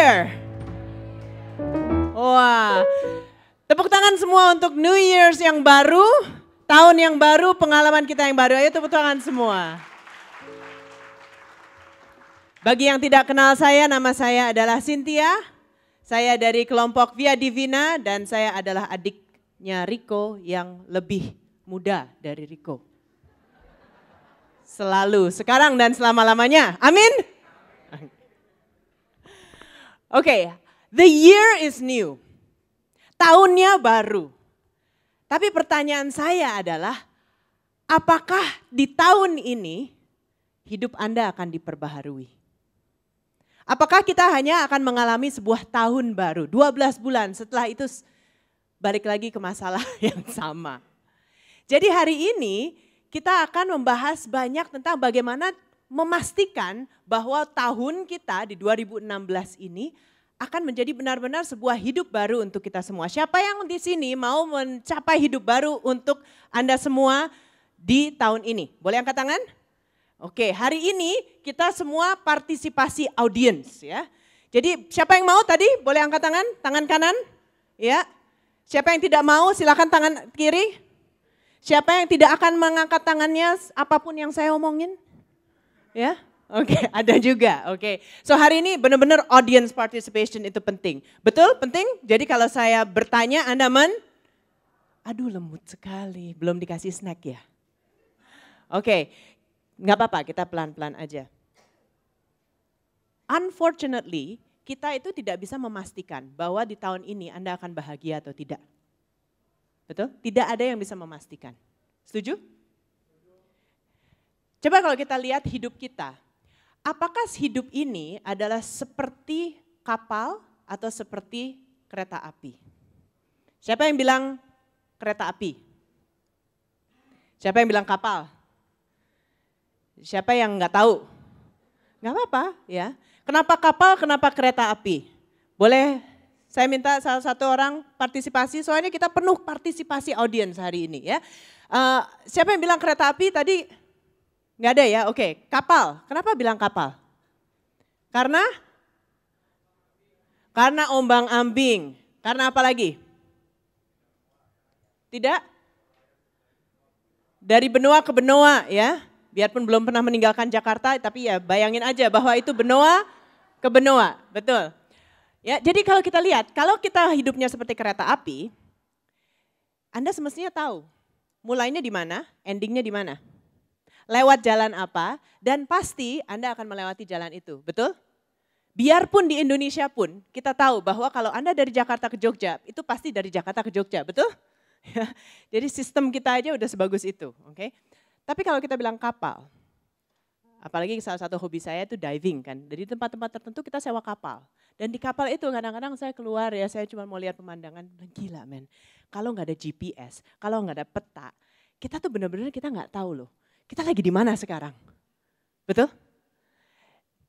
Year. Wah, tepuk tangan semua untuk New Year's yang baru, tahun yang baru, pengalaman kita yang baru. Ayo tepuk tangan semua. Bagi yang tidak kenal saya, nama saya adalah Cynthia. Saya dari kelompok Via Divina dan saya adalah adiknya Rico yang lebih muda dari Rico. Selalu, sekarang dan selama-lamanya. Amin. Oke, the year is new. Tahunnya baru. Tapi pertanyaan saya adalah, apakah di tahun ini hidup Anda akan diperbaharui? Apakah kita hanya akan mengalami sebuah tahun baru, 12 bulan setelah itu balik lagi ke masalah yang sama. Jadi hari ini kita akan membahas banyak tentang bagaimana memastikan bahwa tahun kita di 2016 ini akan menjadi benar-benar sebuah hidup baru untuk kita semua. Siapa yang di sini mau mencapai hidup baru untuk Anda semua di tahun ini? Boleh angkat tangan? Oke, hari ini kita semua partisipasi audiens ya. Jadi siapa yang mau tadi boleh angkat tangan, tangan kanan ya. Siapa yang tidak mau silakan tangan kiri. Siapa yang tidak akan mengangkat tangannya apapun yang saya omongin? Ya, oke, ada juga. Oke, so hari ini benar-benar audience participation itu penting. Betul, penting? Jadi kalau saya bertanya Anda aduh lembut sekali, belum dikasih snack ya? Oke, nggak apa-apa, kita pelan-pelan aja. Unfortunately, kita itu tidak bisa memastikan bahwa di tahun ini Anda akan bahagia atau tidak. Betul? Tidak ada yang bisa memastikan. Setuju? Coba kalau kita lihat hidup kita, apakah hidup ini adalah seperti kapal atau seperti kereta api? Siapa yang bilang kereta api? Siapa yang bilang kapal? Siapa yang nggak tahu? Nggak apa-apa ya. Kenapa kapal, kenapa kereta api? Boleh saya minta salah satu orang partisipasi, soalnya kita penuh partisipasi audiens hari ini ya. Siapa yang bilang kereta api tadi? Nggak ada ya, oke. Kapal, kenapa bilang kapal? Karena ombang ambing. Karena apa lagi? Tidak? Dari benua ke benua ya. Biarpun belum pernah meninggalkan Jakarta, tapi ya bayangin aja bahwa itu benua ke benua, betul. Ya, jadi kalau kita lihat, kalau kita hidupnya seperti kereta api, Anda semestinya tahu mulainya di mana, endingnya di mana. Lewat jalan apa, dan pasti Anda akan melewati jalan itu, betul? Biarpun di Indonesia pun kita tahu bahwa kalau Anda dari Jakarta ke Jogja, itu pasti dari Jakarta ke Jogja, betul? Jadi sistem kita aja udah sebagus itu, oke? Tapi kalau kita bilang kapal, apalagi salah satu hobi saya itu diving kan, dari tempat-tempat tertentu kita sewa kapal. Dan di kapal itu kadang-kadang saya keluar ya, saya cuma mau lihat pemandangan, gila men. Kalau nggak ada GPS, kalau nggak ada peta, kita tuh benar-benar kita nggak tahu loh. Kita lagi di mana sekarang, betul?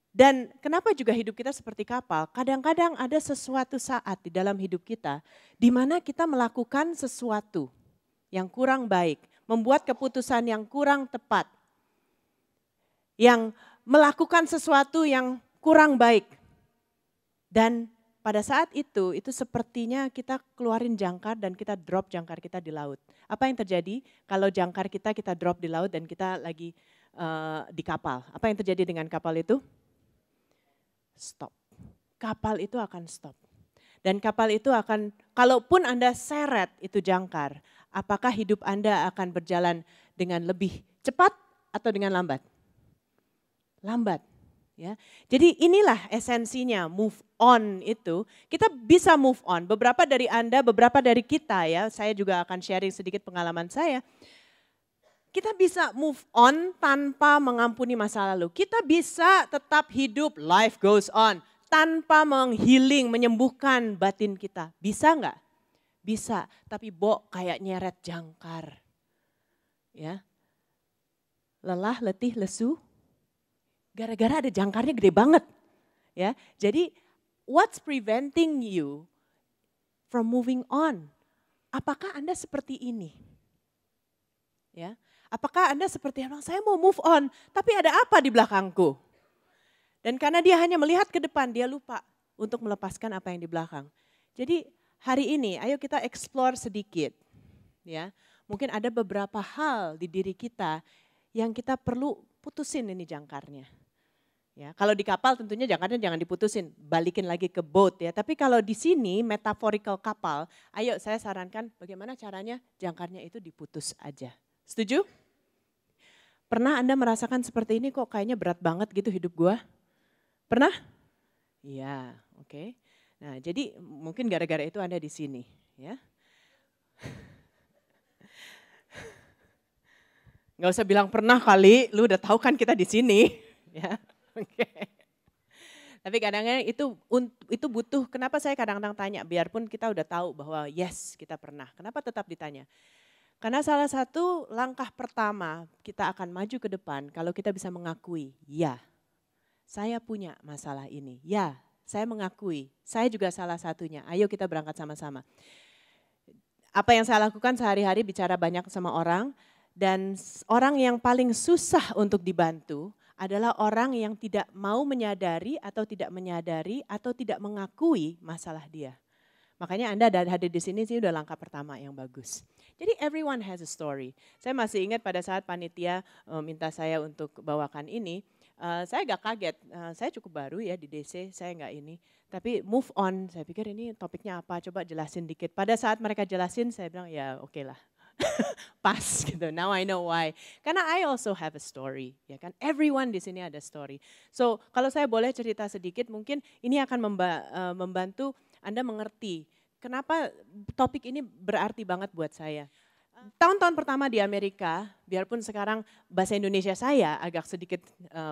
Dan kenapa juga hidup kita seperti kapal? Kadang-kadang ada sesuatu saat di dalam hidup kita, di mana kita melakukan sesuatu yang kurang baik, membuat keputusan yang kurang tepat, yang melakukan sesuatu yang kurang baik. Dan pada saat itu sepertinya kita keluarin jangkar dan kita drop jangkar kita di laut. Apa yang terjadi kalau jangkar kita drop di laut dan kita lagi di kapal? Apa yang terjadi dengan kapal itu? Stop. Kapal itu akan stop. Dan kapal itu akan, kalaupun Anda seret itu jangkar, apakah hidup Anda akan berjalan dengan lebih cepat atau dengan lambat? Lambat. Ya. Jadi inilah esensinya move on itu. Kita bisa move on. Beberapa dari Anda, beberapa dari kita ya, saya juga akan sharing sedikit pengalaman saya. Kita bisa move on tanpa mengampuni masa lalu. Kita bisa tetap hidup, life goes on. Tanpa menghealing, menyembuhkan batin kita. Bisa nggak? Bisa, tapi kayak nyeret jangkar. Ya. Lelah, letih, lesu. Gara-gara ada jangkarnya gede banget. Ya, jadi what's preventing you from moving on? Apakah Anda seperti ini? Ya, apakah Anda seperti orang saya mau move on, tapi ada apa di belakangku? Dan karena dia hanya melihat ke depan, dia lupa untuk melepaskan apa yang di belakang. Jadi hari ini ayo kita explore sedikit. Ya, mungkin ada beberapa hal di diri kita yang kita perlu putusin ini jangkarnya. Ya, kalau di kapal tentunya jangkarnya jangan diputusin, balikin lagi ke boat ya. Tapi kalau di sini metaphorical kapal, ayo saya sarankan bagaimana caranya jangkarnya itu diputus aja. Setuju? Pernah Anda merasakan seperti ini kok kayaknya berat banget gitu hidup gua? Pernah? Iya, oke. Nah, jadi mungkin gara-gara itu Anda di sini, ya. Nggak usah bilang pernah kali, lu udah tahu kan kita di sini, ya. Oke. Tapi kadang-kadang itu butuh, kenapa saya kadang-kadang tanya, biarpun kita udah tahu bahwa yes kita pernah, kenapa tetap ditanya? Karena salah satu langkah pertama kita akan maju ke depan kalau kita bisa mengakui, ya saya punya masalah ini, ya saya mengakui, saya juga salah satunya, ayo kita berangkat sama-sama. Apa yang saya lakukan sehari-hari bicara banyak sama orang, dan orang yang paling susah untuk dibantu adalah orang yang tidak mau menyadari atau tidak mengakui masalah dia. Makanya Anda hadir di sini sih udah langkah pertama yang bagus. Jadi everyone has a story. Saya masih ingat pada saat panitia minta saya untuk bawakan ini, saya agak kaget. Saya cukup baru ya di DC, saya nggak ini. Tapi move on, saya pikir ini topiknya apa, coba jelasin dikit. Pada saat mereka jelasin saya bilang ya oke lah. Pas gitu. Now I know why. Karena I also have a story, ya kan? Everyone di sini ada story. So kalau saya boleh cerita sedikit, mungkin ini akan membantu Anda mengerti kenapa topik ini berarti banget buat saya. Tahun-tahun pertama di Amerika, biarpun sekarang bahasa Indonesia saya agak sedikit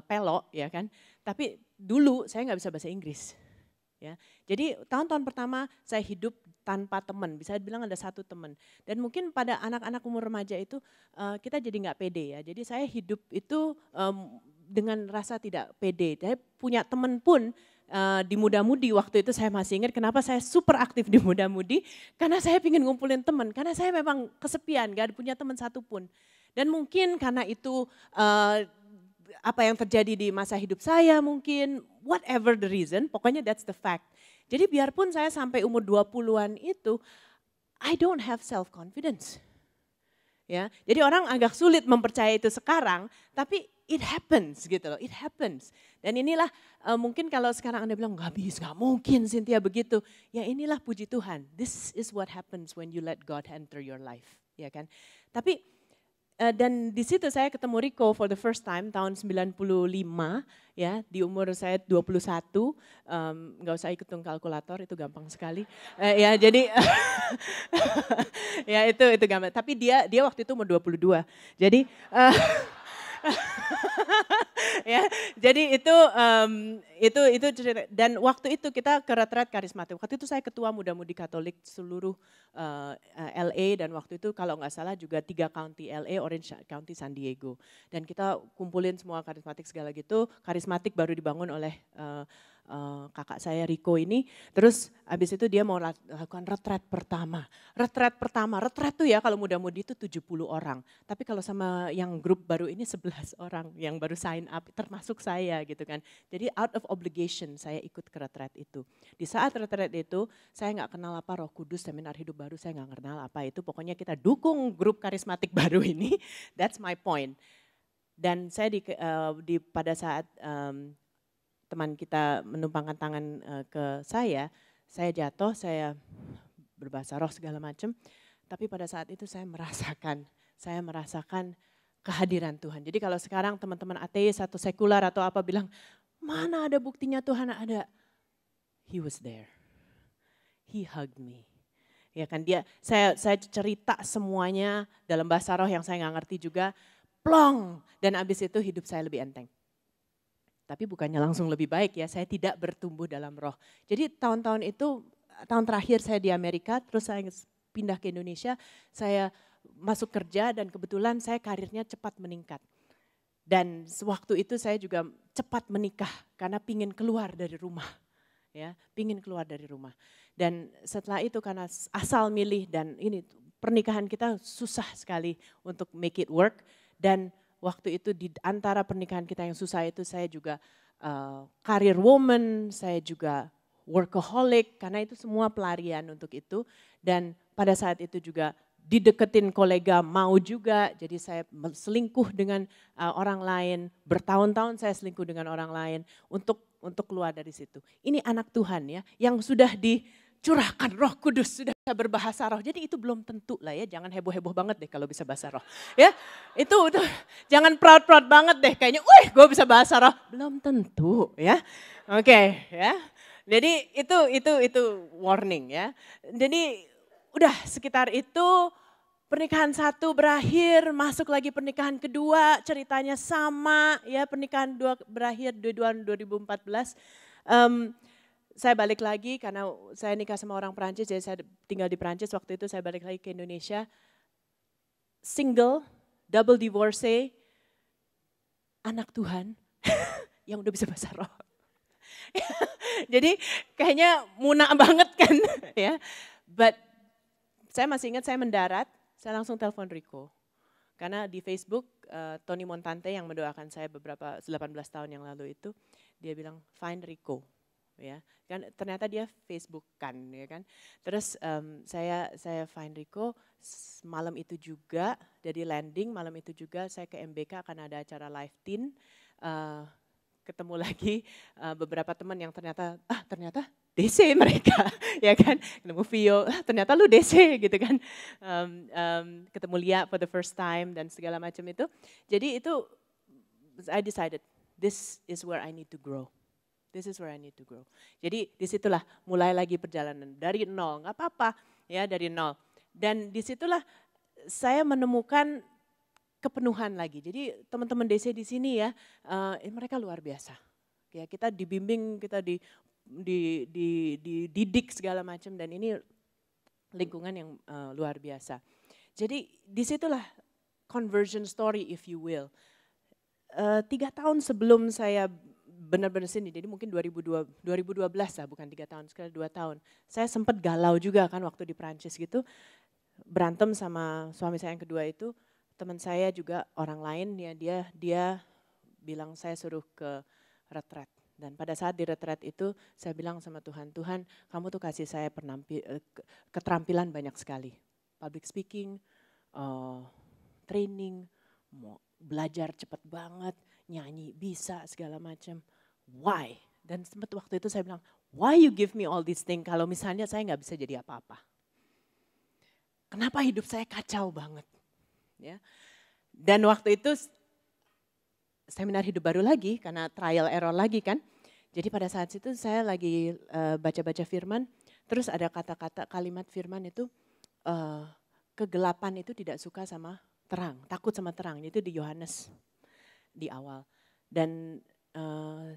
pelok, ya kan? Tapi dulu saya nggak bisa bahasa Inggris. Ya, jadi tahun-tahun pertama saya hidup tanpa teman, bisa bilang ada satu teman. Dan mungkin pada anak-anak umur remaja itu kita jadi nggak pede ya. Jadi saya hidup itu dengan rasa tidak pede. Saya punya teman pun di muda-mudi waktu itu saya masih ingat kenapa saya super aktif di muda-mudi. Karena saya ingin ngumpulin teman, karena saya memang kesepian, gak punya teman satupun. Dan mungkin karena itu apa yang terjadi di masa hidup saya mungkin, whatever the reason, pokoknya that's the fact. Jadi biarpun saya sampai umur 20-an itu, I don't have self-confidence. Ya, jadi orang agak sulit mempercayai itu sekarang, tapi it happens gitu loh, it happens. Dan inilah mungkin kalau sekarang Anda bilang gak mungkin Cynthia begitu. Ya inilah puji Tuhan, this is what happens when you let God enter your life. Ya kan, tapi dan di situ saya ketemu Rico for the first time tahun 95 ya, di umur saya 21, nggak usah hitung kalkulator itu gampang sekali. Ya jadi ya itu gampang, tapi dia waktu itu umur 22. Jadi ya, jadi itu cerita. Dan waktu itu kita ke retret karismatik. Waktu itu saya ketua muda-mudi Katolik seluruh LA dan waktu itu kalau nggak salah juga 3 county LA, Orange County, San Diego. Dan kita kumpulin semua karismatik segala gitu. Karismatik baru dibangun oleh kakak saya Rico ini. Terus habis itu dia mau lakukan retret pertama. Retret tuh ya kalau muda-mudi itu 70 orang. Tapi kalau sama yang grup baru ini 11 orang yang baru sign up, termasuk saya gitu kan. Jadi out of obligation saya ikut ke retret itu. Di saat retret itu saya nggak kenal apa Roh Kudus, seminar hidup baru, saya nggak kenal apa itu. Pokoknya kita dukung grup karismatik baru ini, that's my point. Dan saya pada saat teman kita menumpangkan tangan ke saya jatuh, saya berbahasa roh segala macam. Tapi pada saat itu saya merasakan kehadiran Tuhan. Jadi kalau sekarang teman-teman ateis atau sekular atau apa bilang, mana ada buktinya Tuhan ada. He was there. He hugged me. Ya kan saya cerita semuanya dalam bahasa roh yang saya nggak ngerti juga. Plong. Dan abis itu hidup saya lebih enteng. Tapi bukannya langsung lebih baik ya, saya tidak bertumbuh dalam roh. Jadi tahun-tahun itu, tahun terakhir saya di Amerika, terus saya pindah ke Indonesia, saya masuk kerja dan kebetulan saya karirnya cepat meningkat. Dan sewaktu itu saya juga cepat menikah karena pingin keluar dari rumah. Ya, pingin keluar dari rumah. Dan setelah itu karena asal milih dan ini pernikahan kita susah sekali untuk make it work. Dan waktu itu di antara pernikahan kita yang susah itu saya juga career woman, saya juga workaholic karena itu semua pelarian untuk itu. Dan pada saat itu juga dideketin kolega mau juga, jadi saya selingkuh dengan orang lain, bertahun-tahun saya selingkuh dengan orang lain untuk keluar dari situ. Ini anak Tuhan ya, yang sudah dicurahkan Roh Kudus, sudah bisa berbahasa roh. Jadi itu belum tentu lah ya, jangan heboh-heboh banget deh kalau bisa bahasa roh. Ya, itu jangan proud-proud banget deh kayaknya, wih gue bisa bahasa roh. Belum tentu ya, oke ya. Jadi itu warning ya. Jadi udah sekitar itu pernikahan satu berakhir, masuk lagi pernikahan kedua, ceritanya sama ya, pernikahan dua berakhir di 2014. Saya balik lagi karena saya nikah sama orang Perancis, jadi saya tinggal di Perancis waktu itu, saya balik lagi ke Indonesia. Single, double divorce, anak Tuhan yang udah bisa bahasa roh. Jadi kayaknya muna banget kan ya. But saya masih ingat saya mendarat, saya langsung telepon Rico. Karena di Facebook, Tony Montante yang mendoakan saya beberapa 18 tahun yang lalu itu, dia bilang find Rico. Ya, kan ternyata dia Facebook kan, ya kan. Terus saya find Rico malam itu juga, jadi landing malam itu juga saya ke MBK akan ada acara live teen. Ketemu lagi beberapa teman yang ternyata DC mereka, ya kan, ketemu Vio, ternyata lu DC gitu kan, ketemu Lia for the first time dan segala macam itu. Jadi itu I decided this is where I need to grow. This is where I need to grow. Jadi disitulah mulai lagi perjalanan dari nol, nggak apa-apa ya dari nol. Dan disitulah saya menemukan kepenuhan lagi. Jadi teman-teman DC di sini ya, mereka luar biasa. Ya kita dibimbing, kita dididik segala macam dan ini lingkungan yang luar biasa. Jadi disitulah conversion story if you will. 3 tahun sebelum saya benar-benar sini, jadi mungkin 2012 lah, bukan 3 tahun, sekitar 2 tahun. Saya sempat galau juga kan waktu di Prancis gitu, berantem sama suami saya yang kedua itu, teman saya juga orang lain ya dia bilang saya suruh ke retret. Dan pada saat di retret itu saya bilang sama Tuhan, Tuhan kamu tuh kasih saya keterampilan banyak sekali. Public speaking, training, mau belajar cepat banget, nyanyi bisa segala macam. Why? Dan sempat waktu itu saya bilang, why you give me all these things kalau misalnya saya nggak bisa jadi apa-apa. Kenapa hidup saya kacau banget? Ya. Dan waktu itu seminar hidup baru lagi karena trial error lagi kan. Jadi pada saat itu saya lagi baca-baca firman, terus ada kata-kata kalimat firman itu kegelapan itu tidak suka sama terang, takut sama terang. Itu di Yohanes di awal. Dan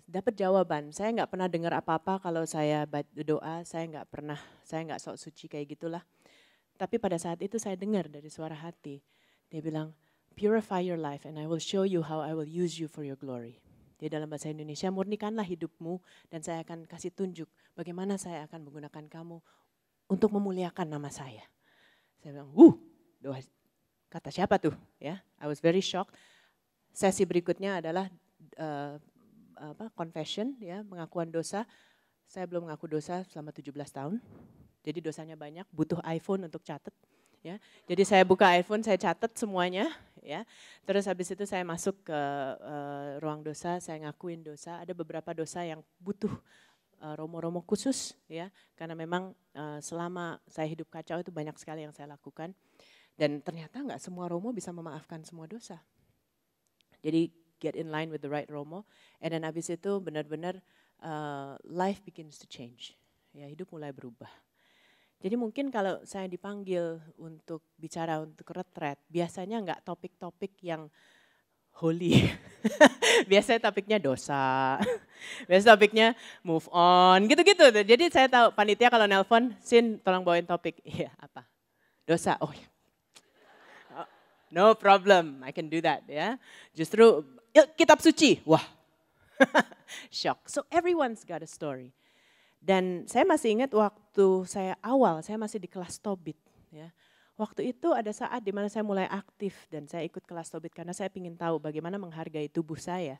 dapat jawaban, saya nggak pernah dengar apa-apa kalau saya doa, saya nggak sok suci kayak gitulah. Tapi pada saat itu saya dengar dari suara hati, dia bilang, purify your life and I will show you how I will use you for your glory. Di dalam bahasa Indonesia, murnikanlah hidupmu dan saya akan kasih tunjuk bagaimana saya akan menggunakan kamu untuk memuliakan nama saya. Saya bilang, doa kata siapa tuh? Ya, I was very shocked. Sesi berikutnya adalah confession, ya, pengakuan dosa. Saya belum mengaku dosa selama 17 tahun. Jadi dosanya banyak, butuh iPhone untuk catat. Ya. Jadi saya buka iPhone, saya catat semuanya. Ya. Terus habis itu saya masuk ke ruang dosa, saya ngakuin dosa. Ada beberapa dosa yang butuh romo-romo khusus, ya, karena memang selama saya hidup kacau itu banyak sekali yang saya lakukan. Dan ternyata nggak semua romo bisa memaafkan semua dosa. Jadi get in line with the right romo. And then habis itu benar-benar life begins to change. Ya, hidup mulai berubah. Jadi mungkin kalau saya dipanggil untuk bicara untuk retret, biasanya nggak topik-topik yang holy. Biasanya topiknya dosa, biasanya topiknya move on, gitu-gitu. Jadi saya tahu panitia kalau nelpon, Sin tolong bawain topik. Iya, apa? Dosa, no problem, I can do that ya. Justru kitab suci, wah, shock. So everyone's got a story. Dan saya masih ingat waktu saya masih di kelas Tobit. Ya. Waktu itu ada saat di mana saya mulai aktif dan saya ikut kelas Tobit karena saya ingin tahu bagaimana menghargai tubuh saya.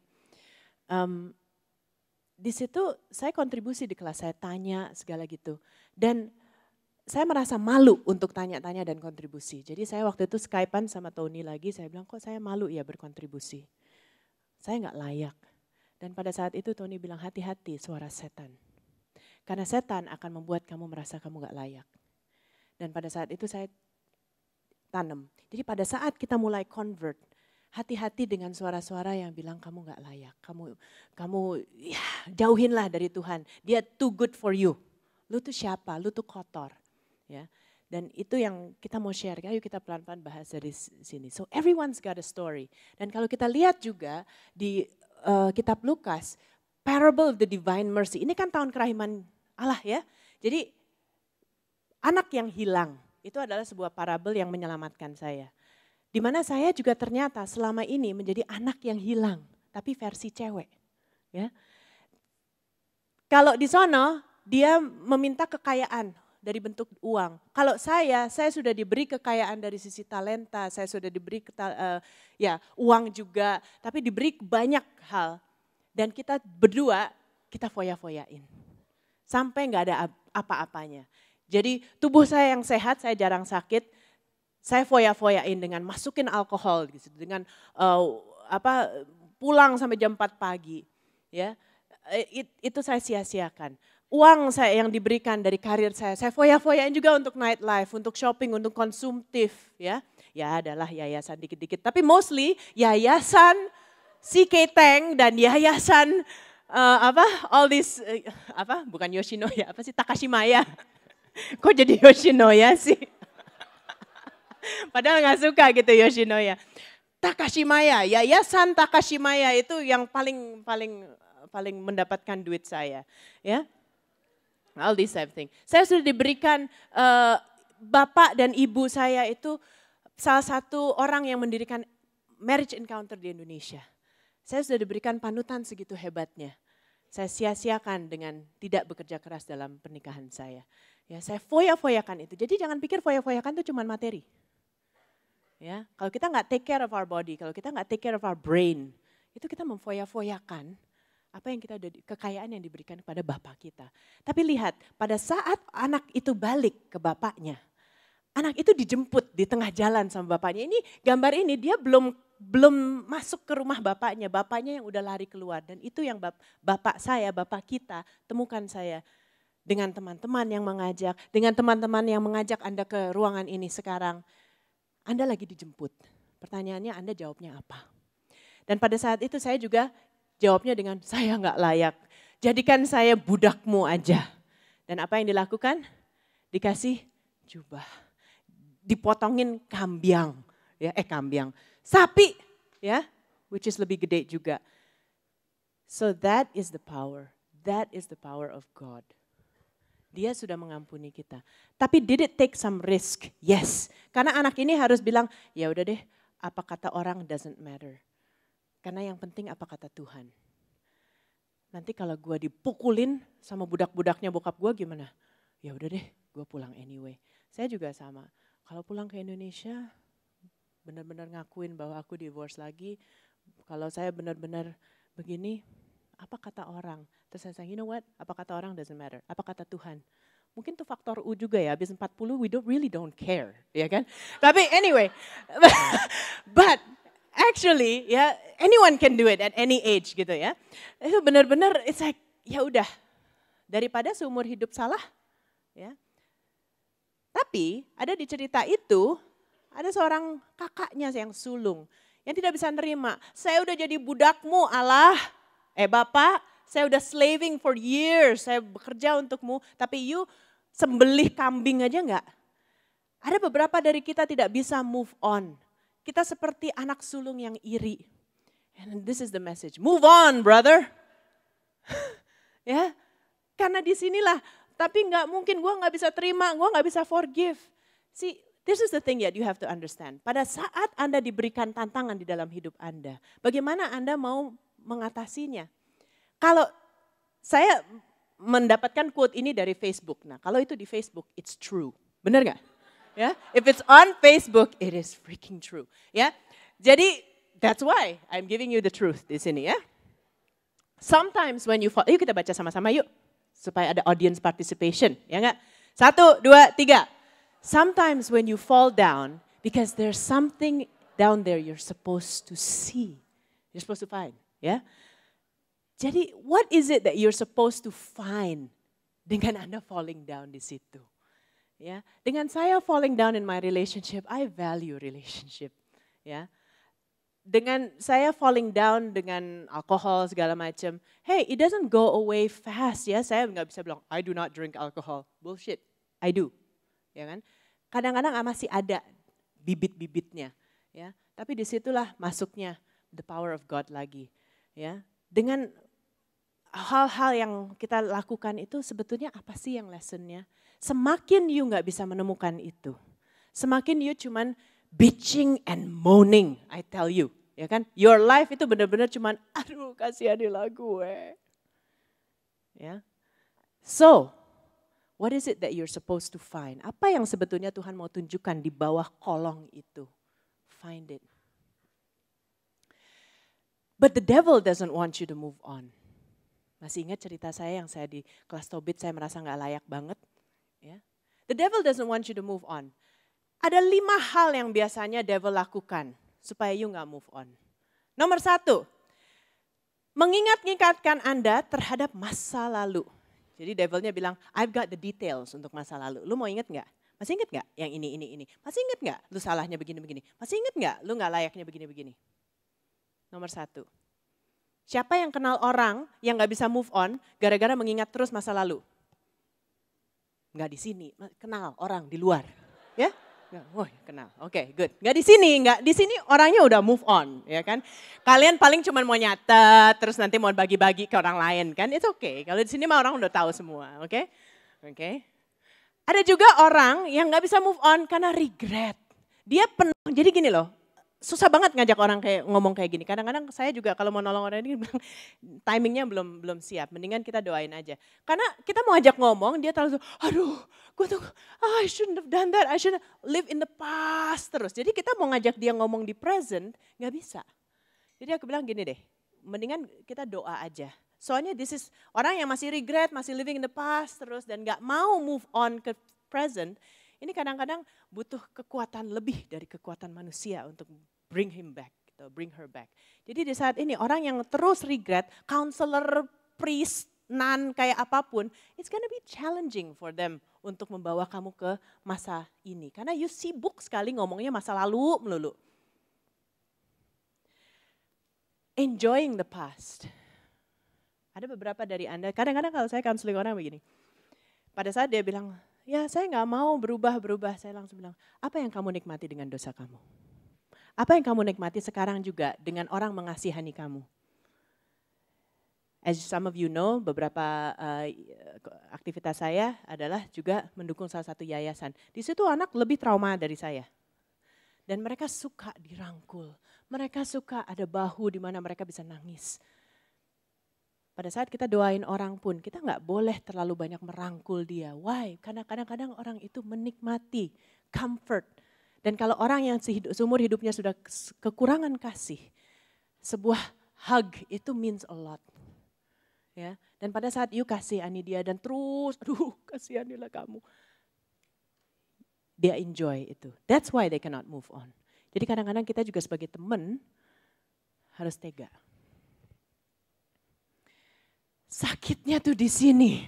di situ saya kontribusi di kelas, saya tanya segala gitu. Dan saya merasa malu untuk tanya-tanya dan kontribusi. Jadi saya waktu itu Skypean sama Tony lagi, saya bilang kok saya malu ya berkontribusi. Saya nggak layak. Dan pada saat itu Tony bilang hati-hati suara setan. Karena setan akan membuat kamu merasa kamu nggak layak. Dan pada saat itu saya tanam. Jadi pada saat kita mulai convert, hati-hati dengan suara-suara yang bilang kamu nggak layak. Kamu ya jauhinlah dari Tuhan. Dia too good for you. Lu tuh siapa? Lu tuh kotor. Ya, dan itu yang kita mau share. Ayo kita pelan-pelan bahas dari sini. So everyone's got a story. Dan kalau kita lihat juga di kitab Lukas, Parable of the Divine Mercy. Ini kan tahun kerahiman Allah ya. Jadi anak yang hilang itu adalah sebuah parabel yang menyelamatkan saya. Di mana saya juga ternyata selama ini menjadi anak yang hilang, tapi versi cewek. Ya. Kalau di sana dia meminta kekayaan dari bentuk uang. Kalau saya sudah diberi kekayaan dari sisi talenta, saya sudah diberi uang juga, tapi diberi banyak hal. Dan kita berdua, kita foya-foyain. Sampai nggak ada apa-apanya. Jadi tubuh saya yang sehat, saya jarang sakit, saya foya-foyain dengan masukin alkohol, gitu, dengan pulang sampai jam 4 pagi. Ya, itu saya sia-siakan. Uang saya yang diberikan dari karir saya foya-foyain juga untuk nightlife, untuk shopping, untuk konsumtif. Ya adalah yayasan dikit-dikit. Tapi mostly yayasan CK Tang dan yayasan bukan Yoshinoya, Takashimaya. Kok jadi Yoshinoya sih? Padahal gak suka gitu Yoshinoya. Takashimaya, yayasan Takashimaya itu yang paling mendapatkan duit saya. Ya. All this type of thing. Saya sudah diberikan bapak dan ibu saya itu salah satu orang yang mendirikan marriage encounter di Indonesia. Saya sudah diberikan panutan segitu hebatnya. Saya sia-siakan dengan tidak bekerja keras dalam pernikahan saya. Ya, saya foya-foyakan itu. Jadi jangan pikir foya-foyakan itu cuma materi. Ya, kalau kita nggak take care of our body, kalau kita nggak take care of our brain, itu kita memfoya-foyakan apa yang kita kekayaan yang diberikan kepada bapak kita. Tapi lihat, pada saat anak itu balik ke bapaknya, anak itu dijemput di tengah jalan sama bapaknya. Ini gambar ini dia belum masuk ke rumah bapaknya yang udah lari keluar. Dan itu yang bapak kita temukan saya dengan teman-teman yang mengajak, dengan teman-teman yang mengajak Anda ke ruangan ini sekarang. Anda lagi dijemput. Pertanyaannya Anda jawabnya apa? Dan pada saat itu saya juga jawabnya dengan saya nggak layak. Jadikan saya budakmu aja. Dan apa yang dilakukan? Dikasih jubah. Dipotongin kambiang. Sapi. Ya, which is lebih gede juga. So that is the power. That is the power of God. Dia sudah mengampuni kita. Tapi did it take some risk? Yes. Karena anak ini harus bilang, ya udah deh, apa kata orang doesn't matter. Karena yang penting apa kata Tuhan. Nanti kalau gue dipukulin sama budak-budaknya bokap gue gimana? Ya udah deh, gue pulang anyway. Saya juga sama. Kalau pulang ke Indonesia, benar-benar ngakuin bahwa aku divorce lagi. Kalau saya benar-benar begini, apa kata orang? Terus saya bilang, you know what? Apa kata orang doesn't matter. Apa kata Tuhan? Mungkin tuh faktor U juga ya, habis 40 we really don't care. Ya kan? Tapi anyway, but actually ya anyone can do it at any age gitu ya. Itu benar-benar it's like ya udah daripada seumur hidup salah ya. Tapi ada di cerita itu ada seorang kakaknya yang sulung yang tidak bisa nerima. Saya udah jadi budakmu Allah. Bapak, saya udah slaving for years. Saya bekerja untukmu tapi you sembelih kambing aja enggak. Ada beberapa dari kita tidak bisa move on. Kita seperti anak sulung yang iri. And this is the message. Move on, brother. Ya, karena disinilah. Tapi nggak mungkin gue nggak bisa terima, gue nggak bisa forgive. See, this is the thing that you have to understand. Pada saat Anda diberikan tantangan di dalam hidup Anda, bagaimana Anda mau mengatasinya? Kalau saya mendapatkan quote ini dari Facebook. Nah, kalau itu di Facebook, it's true. Benar nggak? Ya, if it's on Facebook, it is freaking true. Ya, jadi that's why I'm giving you the truth di sini ya. Sometimes when you fall, yuk kita baca sama-sama yuk. Supaya ada audience participation, ya enggak? 1, 2, 3. Sometimes when you fall down, because there's something down there you're supposed to see. You're supposed to find, ya. Jadi what is it that you're supposed to find dengan Anda falling down di situ? Ya, dengan saya falling down in my relationship, I value relationship, ya. Dengan saya falling down dengan alkohol segala macam, hey, it doesn't go away fast ya. Saya nggak bisa bilang I do not drink alcohol, bullshit, I do, ya kan? Kadang-kadang masih ada bibit-bibitnya, ya. Tapi disitulah masuknya the power of God lagi, ya. Dengan hal-hal yang kita lakukan itu sebetulnya apa sih yang lessonnya? Semakin you nggak bisa menemukan itu, semakin you cuman bitching and moaning, I tell you, ya kan? Your life itu benar-benar cuman, aduh kasihanilah gue. Ya. So, what is it that you're supposed to find? Apa yang sebetulnya Tuhan mau tunjukkan di bawah kolong itu? Find it. But the devil doesn't want you to move on. Masih ingat cerita saya yang saya di kelas Tobit, saya merasa gak layak banget. Ya. The devil doesn't want you to move on. Ada 5 hal yang biasanya devil lakukan supaya you gak move on. Nomor 1, mengingat-ingatkan Anda terhadap masa lalu. Jadi devilnya bilang, I've got the details untuk masa lalu. Lu mau ingat gak? Masih ingat gak yang ini? Masih ingat gak lu salahnya begini-begini? Masih ingat gak lu gak layaknya begini-begini? Nomor 1, siapa yang kenal orang yang gak bisa move on gara-gara mengingat terus masa lalu? Gak di sini, kenal orang di luar. Ya? Oh, kenal. Oke, good. Nggak di sini orangnya udah move on, ya kan? Kalian paling cuma mau nyatet, terus nanti mau bagi-bagi ke orang lain kan? It's okay. Kalau di sini mah orang udah tahu semua, oke? Oke. Ada juga orang yang nggak bisa move on karena regret. Dia penuh. Jadi gini loh, susah banget ngajak orang ngomong kayak gini. Kadang-kadang saya juga kalau mau nolong orang ini bilang timingnya belum siap. Mendingan kita doain aja. Karena kita mau ajak ngomong, dia terlalu, aduh, gue tuh, I shouldn't have done that. I shouldn't live in the past terus. Jadi kita mau ngajak dia ngomong di present, nggak bisa. Jadi aku bilang gini deh, mendingan kita doa aja. Soalnya this is orang yang masih regret, masih living in the past terus dan nggak mau move on ke present. Ini kadang-kadang butuh kekuatan lebih dari kekuatan manusia untuk bring him back, gitu, bring her back. Jadi di saat ini orang yang terus regret, counselor, priest, nun, kayak apapun, it's gonna be challenging for them untuk membawa kamu ke masa ini. Karena you sibuk sekali ngomongnya masa lalu melulu. Enjoying the past. Ada beberapa dari Anda, kadang-kadang kalau saya counseling orang begini, pada saat dia bilang, ya saya gak mau berubah, saya langsung bilang, apa yang kamu nikmati dengan dosa kamu? Apa yang kamu nikmati sekarang juga dengan orang mengasihani kamu? As some of you know, beberapa aktivitas saya adalah juga mendukung salah satu yayasan. Di situ anak lebih trauma dari saya. Dan mereka suka dirangkul, mereka suka ada bahu di mana mereka bisa nangis. Pada saat kita doain orang pun, kita nggak boleh terlalu banyak merangkul dia. Why? Karena kadang-kadang orang itu menikmati comfort. Dan kalau orang yang seumur hidupnya sudah kekurangan kasih, sebuah hug itu means a lot. Ya. Dan pada saat you kasihani dia dan terus, aduh kasihanilah kamu. Dia enjoy itu. That's why they cannot move on. Jadi kadang-kadang kita juga sebagai teman harus tega. Sakitnya tuh di sini,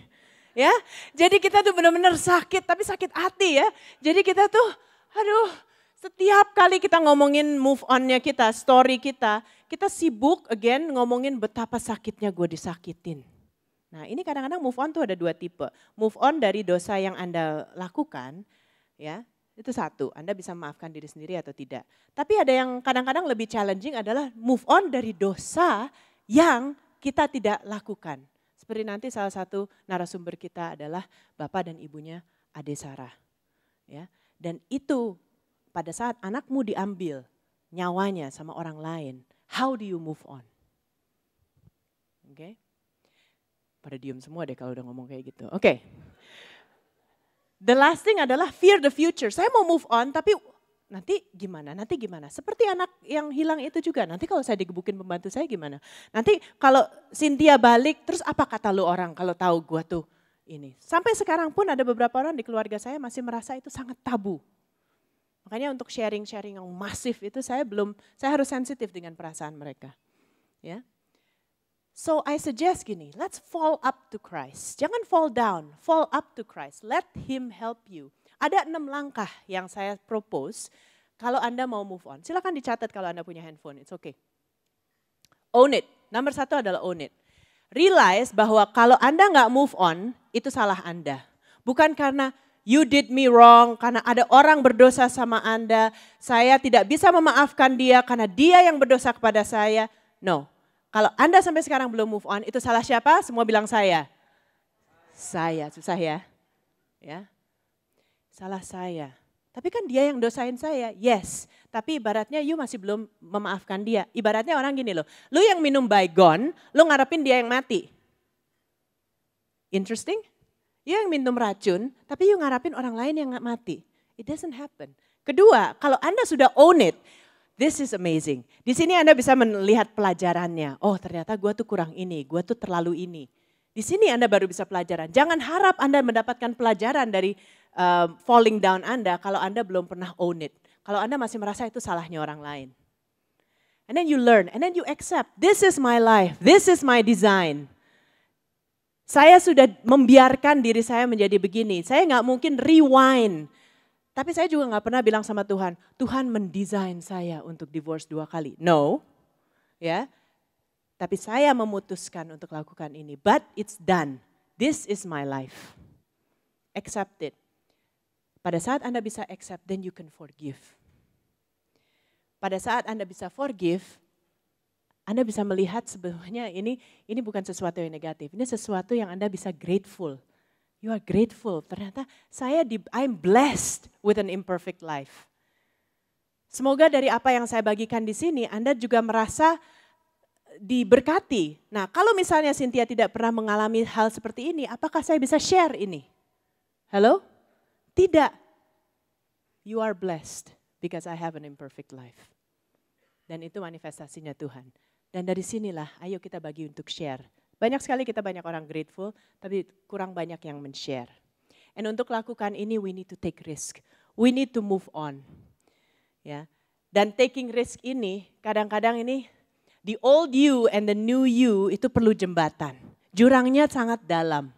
ya. Jadi kita tuh benar-benar sakit, tapi sakit hati ya. Jadi kita tuh, aduh, setiap kali kita ngomongin move on-nya kita, story kita sibuk again ngomongin betapa sakitnya gue disakitin. Nah ini kadang-kadang move on tuh ada 2 tipe. Move on dari dosa yang Anda lakukan, ya. Itu satu, Anda bisa memaafkan diri sendiri atau tidak. Tapi ada yang kadang-kadang lebih challenging adalah move on dari dosa yang kita tidak lakukan. Seperti nanti salah satu narasumber kita adalah bapak dan ibunya Ade Sarah. Ya. Dan itu pada saat anakmu diambil nyawanya sama orang lain, how do you move on? Oke. Pada diem semua deh kalau udah ngomong kayak gitu. Oke. The last thing adalah fear the future. Saya mau move on tapi nanti gimana? Nanti gimana? Seperti anak yang hilang itu juga, nanti kalau saya digebukin pembantu saya gimana? Nanti kalau Cynthia balik, terus apa kata lu orang kalau tahu gue tuh ini? Sampai sekarang pun ada beberapa orang di keluarga saya masih merasa itu sangat tabu. Makanya untuk sharing-sharing yang masif itu saya harus sensitif dengan perasaan mereka. Ya. So I suggest gini, let's fall up to Christ. Jangan fall down, fall up to Christ. Let Him help you. Ada 6 langkah yang saya propose kalau Anda mau move on. Silakan dicatat kalau Anda punya handphone, it's okay. Own it. Nomor 1 adalah own it. Realize bahwa kalau Anda nggak move on, itu salah Anda. Bukan karena you did me wrong, karena ada orang berdosa sama Anda, saya tidak bisa memaafkan dia karena dia yang berdosa kepada saya. No. Kalau Anda sampai sekarang belum move on, itu salah siapa? Semua bilang saya. Saya, susah ya. Ya. Salah saya. Tapi kan dia yang dosain saya, yes. Tapi ibaratnya you masih belum memaafkan dia. Ibaratnya orang gini loh, lu yang minum Baygon, lu ngarepin dia yang mati. Interesting? You yang minum racun, tapi you ngarepin orang lain yang mati. It doesn't happen. Kedua, kalau Anda sudah own it, this is amazing. Di sini Anda bisa melihat pelajarannya. Oh ternyata gue tuh kurang ini, gue tuh terlalu ini. Di sini Anda baru bisa pelajaran. Jangan harap Anda mendapatkan pelajaran dari falling down Anda kalau Anda belum pernah own it. Kalau Anda masih merasa itu salahnya orang lain. And then you learn, and then you accept, this is my life, this is my design. Saya sudah membiarkan diri saya menjadi begini, saya nggak mungkin rewind. Tapi saya juga nggak pernah bilang sama Tuhan, Tuhan mendesain saya untuk divorce 2 kali. No, ya. Tapi saya memutuskan untuk lakukan ini, but it's done. This is my life. Accept it. Pada saat Anda bisa accept, then you can forgive. Pada saat Anda bisa forgive, Anda bisa melihat sebenarnya ini bukan sesuatu yang negatif. Ini sesuatu yang Anda bisa grateful. You are grateful. Ternyata I'm blessed with an imperfect life. Semoga dari apa yang saya bagikan di sini, Anda juga merasa diberkati. Nah, kalau misalnya Cynthia tidak pernah mengalami hal seperti ini, apakah saya bisa share ini? Halo? Tidak. You are blessed because I have an imperfect life. Dan itu manifestasinya Tuhan. Dan dari sinilah ayo kita bagi untuk share. Banyak sekali kita banyak orang grateful, tapi kurang banyak yang men-share. And untuk lakukan ini we need to take risk. We need to move on. Ya. Dan taking risk ini kadang-kadang ini the old you and the new you itu perlu jembatan. Jurangnya sangat dalam.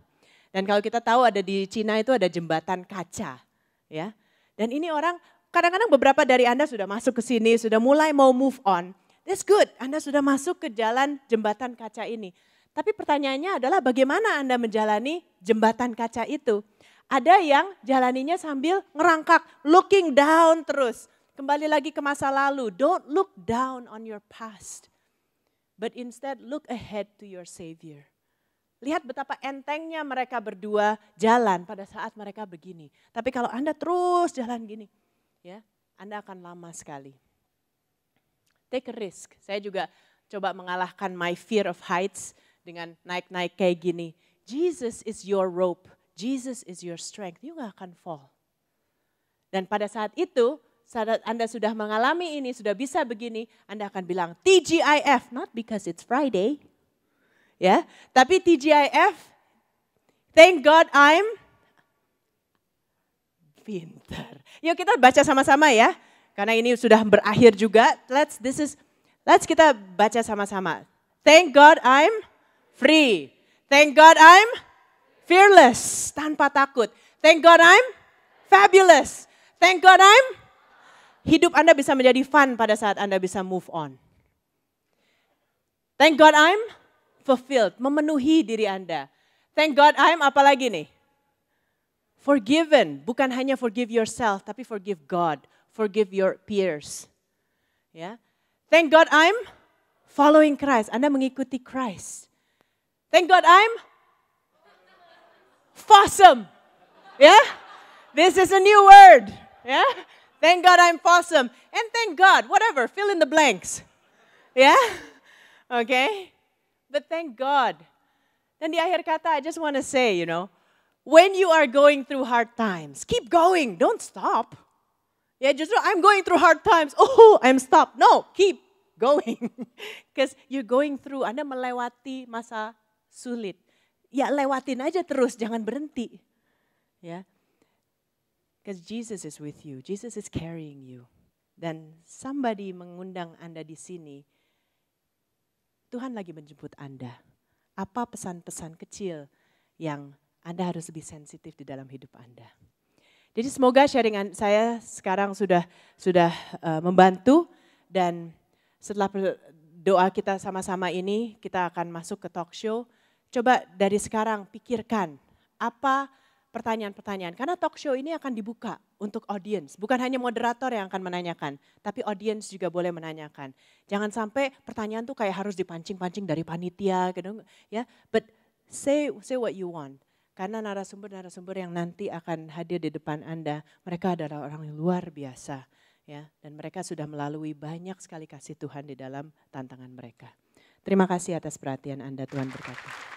Dan kalau kita tahu ada di Cina itu ada jembatan kaca, ya. Dan ini orang, kadang-kadang beberapa dari Anda sudah masuk ke sini, sudah mulai mau move on. That's good, Anda sudah masuk ke jalan jembatan kaca ini. Tapi pertanyaannya adalah bagaimana Anda menjalani jembatan kaca itu? Ada yang jalaninya sambil ngerangkak, looking down terus. Kembali lagi ke masa lalu, don't look down on your past. But instead look ahead to your Savior. Lihat betapa entengnya mereka berdua jalan pada saat mereka begini. Tapi kalau Anda terus jalan gini, ya, Anda akan lama sekali. Take a risk. Saya juga coba mengalahkan my fear of heights dengan naik-naik kayak gini. Jesus is your rope. Jesus is your strength. You gak akan fall. Dan pada saat itu, saat Anda sudah mengalami ini, sudah bisa begini, Anda akan bilang TGIF, not because it's Friday. Ya, tapi TGIF, thank God I'm pintar. Yuk kita baca sama-sama ya, karena ini sudah berakhir juga. Let's kita baca sama-sama. Thank God I'm free. Thank God I'm fearless, tanpa takut. Thank God I'm fabulous. Thank God I'm hidup Anda bisa menjadi fun pada saat Anda bisa move on. Thank God I'm fulfilled, memenuhi diri Anda. Thank God I'm apa lagi nih? Forgiven, bukan hanya forgive yourself, tapi forgive God, forgive your peers. Ya. Thank God I'm following Christ, Anda mengikuti Christ. Thank God I'm awesome. Ya. This is a new word. Ya. Thank God I'm awesome. And thank God, whatever, fill in the blanks. Ya. Okay? But thank God. Dan di akhir kata, I just want to say, when you are going through hard times, keep going, don't stop. Ya justru I'm going through hard times. Oh, I'm stopped. No, keep going. Because you're going through, Anda melewati masa sulit. Ya lewatin aja terus, jangan berhenti. Ya. Because Jesus is with you. Jesus is carrying you. Dan somebody mengundang Anda di sini. Tuhan lagi menjemput Anda. Apa pesan-pesan kecil yang Anda harus lebih sensitif di dalam hidup Anda. Jadi semoga sharingan saya sekarang sudah membantu dan setelah doa kita sama-sama ini kita akan masuk ke talk show. Coba dari sekarang pikirkan apa pertanyaan-pertanyaan. Karena talk show ini akan dibuka untuk audience. Bukan hanya moderator yang akan menanyakan, tapi audience juga boleh menanyakan. Jangan sampai pertanyaan tuh kayak harus dipancing-pancing dari panitia gitu ya. But say what you want. Karena narasumber-narasumber yang nanti akan hadir di depan Anda, mereka adalah orang yang luar biasa. Ya, dan mereka sudah melalui banyak sekali kasih Tuhan di dalam tantangan mereka. Terima kasih atas perhatian Anda, Tuhan berkati.